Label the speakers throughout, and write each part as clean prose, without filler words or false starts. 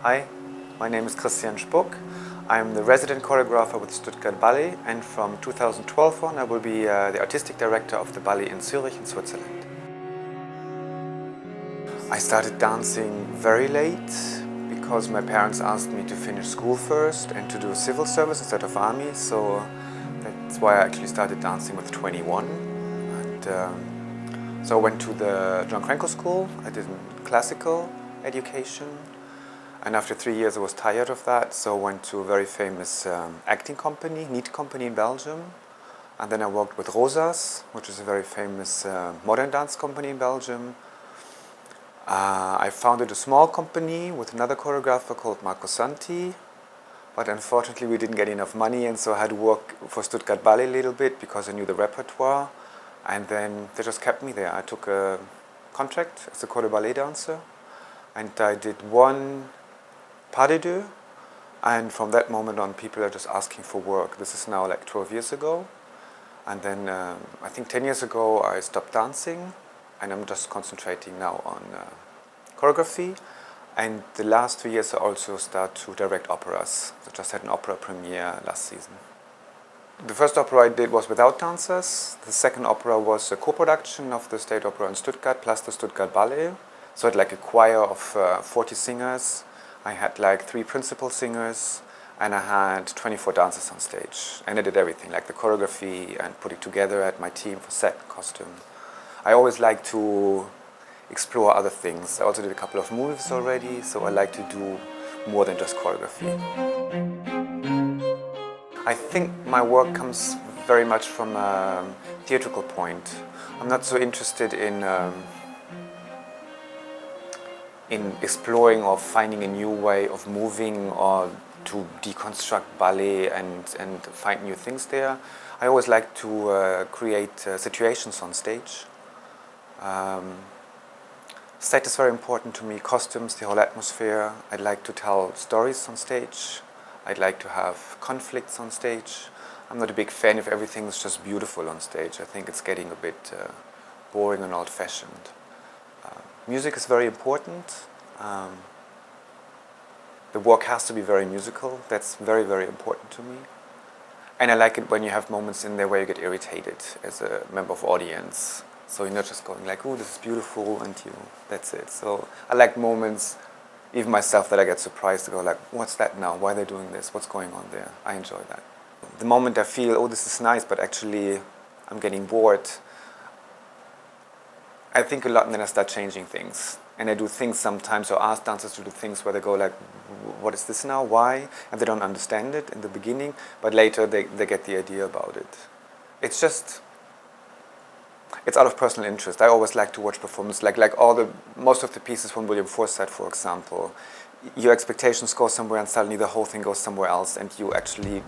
Speaker 1: Hi, my name is Christian Spuck. I'm the resident choreographer with Stuttgart Ballet, and from 2012 on I will be the artistic director of the ballet in Zurich in Switzerland. I started dancing very late because my parents asked me to finish school first and to do civil service instead of army, so that's why I actually started dancing with 21. And so I went to the John Cranko school. I did classical education. And after 3 years I was tired of that, so I went to a very famous acting company, Neat company in Belgium. And then I worked with Rosas, which is a very famous modern dance company in Belgium. I founded a small company with another choreographer called Marco Santi. But unfortunately we didn't get enough money, and so I had to work for Stuttgart Ballet a little bit because I knew the repertoire. And then they just kept me there. I took a contract as a choreographer ballet dancer. And I did one pas de deux, and from that moment on people are just asking for work. This is now like 12 years ago. And then I think 10 years ago I stopped dancing, and I'm just concentrating now on choreography. And the last 2 years I also start to direct operas. I just had an opera premiere last season. The first opera I did was without dancers. The second opera was a co-production of the State Opera in Stuttgart plus the Stuttgart Ballet. So I had like a choir of 40 singers. I had like 3 principal singers, and I had 24 dancers on stage. And I did everything, like the choreography and put it together. I had my team for set, costume. I always like to explore other things. I also did a couple of movies already, so I like to do more than just choreography. I think my work comes very much from a theatrical point. I'm not so interested in exploring or finding a new way of moving or to deconstruct ballet and find new things there. I always like to create situations on stage. Set is very important to me, costumes, the whole atmosphere. I'd like to tell stories on stage. I'd like to have conflicts on stage. I'm not a big fan if everything is just beautiful on stage. I think it's getting a bit boring and old-fashioned. Music is very important. The work has to be very musical. That's very, very important to me. And I like it when you have moments in there where you get irritated as a member of audience. So you're not just going like, oh, this is beautiful, and that's it. So I like moments, even myself, that I get surprised to go like, what's that now? Why are they doing this? What's going on there? I enjoy that. The moment I feel, oh, this is nice, but actually I'm getting bored, I think a lot, and then I start changing things. And I do things sometimes, or ask dancers to do things where they go like, what is this now? Why? And they don't understand it in the beginning, but later they get the idea about it. It's just, it's out of personal interest. I always like to watch performance, like most of the pieces from William Forsythe, for example. Your expectations go somewhere and suddenly the whole thing goes somewhere else, and you actually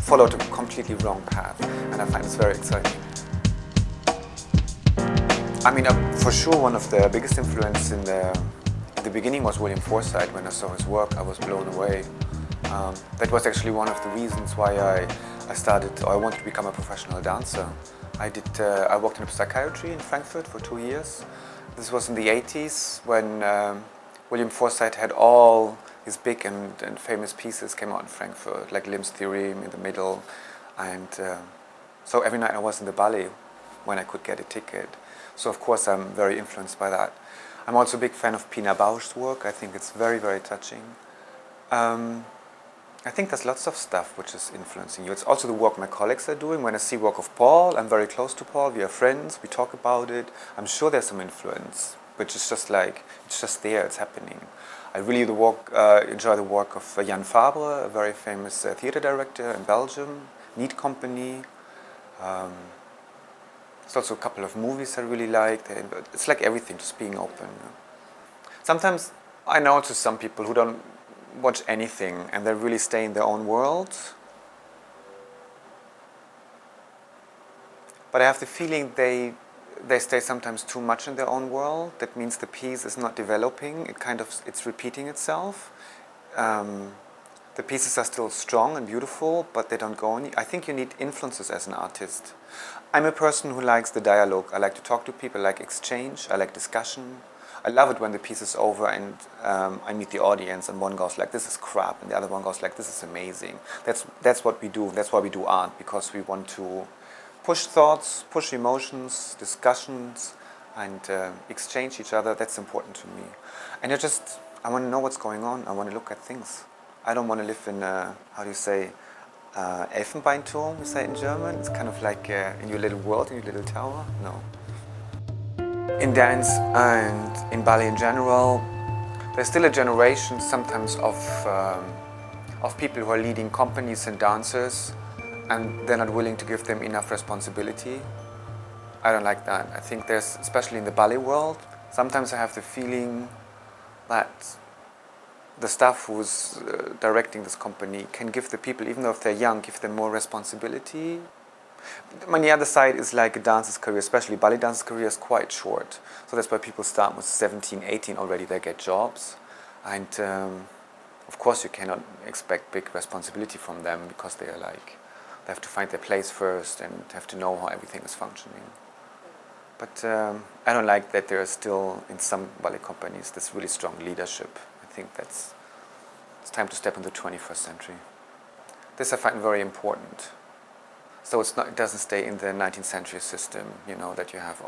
Speaker 1: follow a completely wrong path. And I find this very exciting. I mean, for sure one of the biggest influences in the beginning was William Forsythe. When I saw his work, I was blown away. That was actually one of the reasons why I wanted to become a professional dancer. I worked in psychiatry in Frankfurt for 2 years. This was in the 80s when William Forsythe had all his big and famous pieces came out in Frankfurt, like Lim's Theorem in the middle. And so every night I was in the ballet when I could get a ticket. So of course I'm very influenced by that. I'm also a big fan of Pina Bausch's work. I think it's very, very touching. I think there's lots of stuff which is influencing you. It's also the work my colleagues are doing. When I see work of Paul, I'm very close to Paul. We are friends, we talk about it. I'm sure there's some influence, which is just like, it's just there, it's happening. I really enjoy the work of Jan Fabre, a very famous theater director in Belgium, Neat company. There's also a couple of movies I really like. It's like everything, just being open. Sometimes I know to some people who don't watch anything and they really stay in their own world. But I have the feeling they stay sometimes too much in their own world. That means the piece is not developing. It's repeating itself. The pieces are still strong and beautiful, but they don't go any. I think you need influences as an artist. I'm a person who likes the dialogue. I like to talk to people, I like exchange, I like discussion. I love it when the piece is over and I meet the audience and one goes like, this is crap, and the other one goes like, this is amazing. That's what we do. That's why we do art, because we want to push thoughts, push emotions, discussions, and exchange each other. That's important to me. And I want to know what's going on. I want to look at things. I don't want to live in how do you say, Elfenbeinturm, we say in German. It's kind of like in your little world, in your little tower. No. In dance and in ballet in general, there's still a generation sometimes of people who are leading companies and dancers, and they're not willing to give them enough responsibility. I don't like that. I think there's, especially in the ballet world, sometimes I have the feeling that the staff who's directing this company can give the people, even though if they're young, give them more responsibility. On the other side is like a dancer's career, especially ballet dancer's career, is quite short. So that's why people start with 17, 18 already, they get jobs. And of course you cannot expect big responsibility from them, because they have to find their place first and have to know how everything is functioning. But I don't like that there is still, in some ballet companies, this really strong leadership. I think it's time to step into the 21st century. This I find very important. So it doesn't stay in the 19th century system, that you have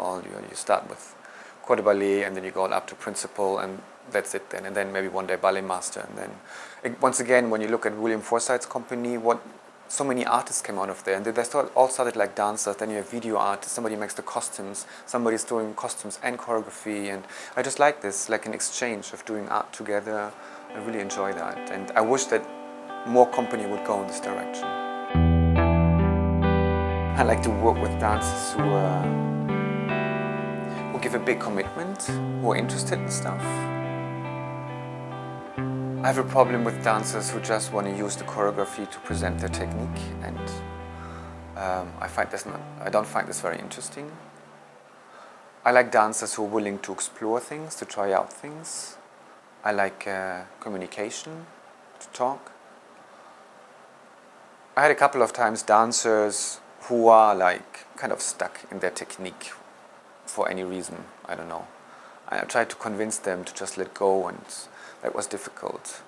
Speaker 1: you start with corps de ballet and then you go up to principal and that's it then. And then maybe one day ballet master. And then, once again, when you look at William Forsythe's company, so many artists came out of there. And they all started like dancers. Then you have video artists, somebody makes the costumes, somebody's doing costumes and choreography. And I just like this, like an exchange of doing art together. I really enjoy that. And I wish that more company would go in this direction. I like to work with dancers who give a big commitment, who are interested in stuff. I have a problem with dancers who just want to use the choreography to present their technique, and I don't find this very interesting. I like dancers who are willing to explore things, to try out things. I like communication, to talk. I had a couple of times dancers who are like kind of stuck in their technique for any reason, I don't know. I tried to convince them to just let go, and that was difficult.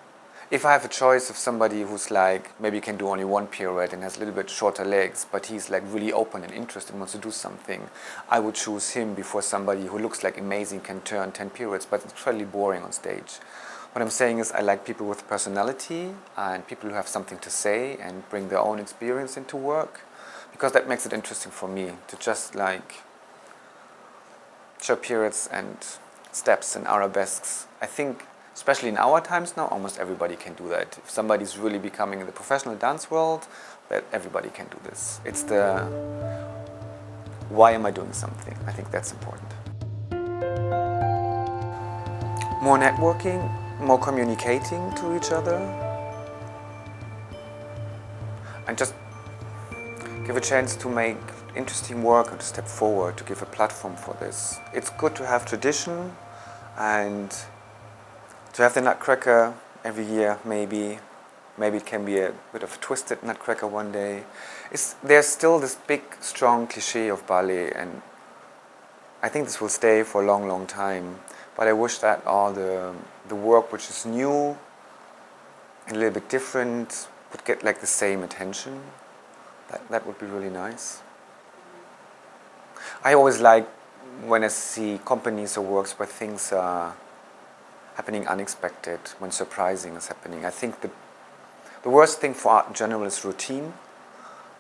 Speaker 1: If I have a choice of somebody who's like, maybe can do only one pirouette and has a little bit shorter legs, but he's like really open and interested and wants to do something, I would choose him before somebody who looks like amazing can turn 10 pirouettes, but it's totally boring on stage. What I'm saying is I like people with personality and people who have something to say and bring their own experience into work, because that makes it interesting for me to just like show pirouettes and steps and arabesques. I think, especially in our times now, almost everybody can do that. If somebody's really becoming in the professional dance world, that everybody can do this. It's the why am I doing something? I think that's important. More networking, more communicating to each other, and just give a chance to make interesting work and to step forward, to give a platform for this. It's good to have tradition and to have the Nutcracker every year, maybe. Maybe it can be a bit of a twisted Nutcracker one day. There's still this big, strong cliché of ballet, and I think this will stay for a long, long time. But I wish that all the work which is new and a little bit different would get like the same attention. That would be really nice. I always like when I see companies or works where things are happening unexpected, when surprising is happening. I think the worst thing for art in general is routine.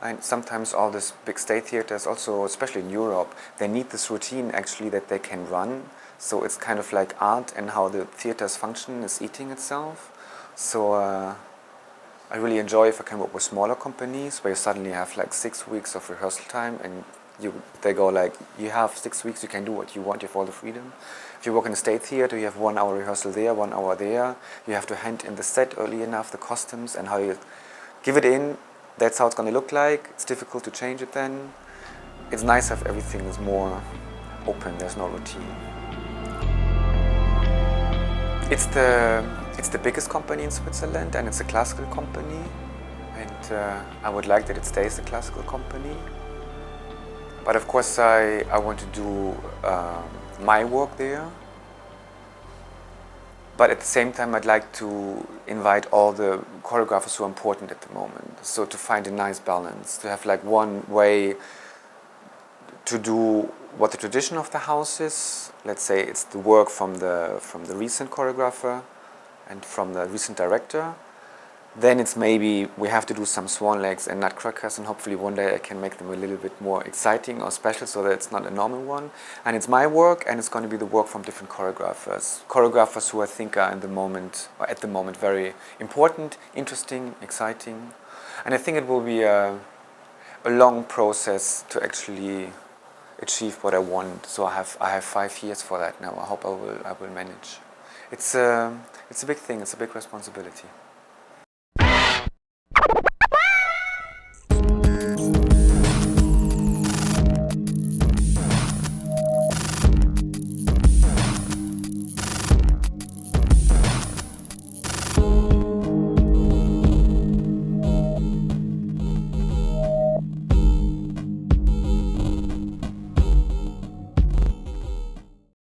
Speaker 1: And sometimes all these big state theaters, also especially in Europe, they need this routine actually that they can run. So it's kind of like art and how the theaters function is eating itself. So I really enjoy if I can work with smaller companies where you suddenly have like 6 weeks of rehearsal time and they go like, you have 6 weeks, you can do what you want, you have all the freedom. If you work in a state theater, you have 1 hour rehearsal there, 1 hour there. You have to hand in the set early enough, the costumes, and how you give it in. That's how it's going to look like. It's difficult to change it then. It's nice if everything is more open, there's no routine. It's the biggest company in Switzerland, and it's a classical company. And I would like that it stays a classical company. But of course I want to do my work there. But at the same time, I'd like to invite all the choreographers who are important at the moment. So to find a nice balance, to have like one way to do what the tradition of the house is. Let's say it's the work from the recent choreographer and from the recent director. Then it's maybe we have to do some swan legs and nutcrackers, and hopefully one day I can make them a little bit more exciting or special so that it's not a normal one. And it's my work, and it's going to be the work from different choreographers. Choreographers who I think are in the moment, or at the moment, very important, interesting, exciting. And I think it will be a long process to actually achieve what I want. So I have 5 years for that now. I hope I will manage. It's a big thing. It's a big responsibility.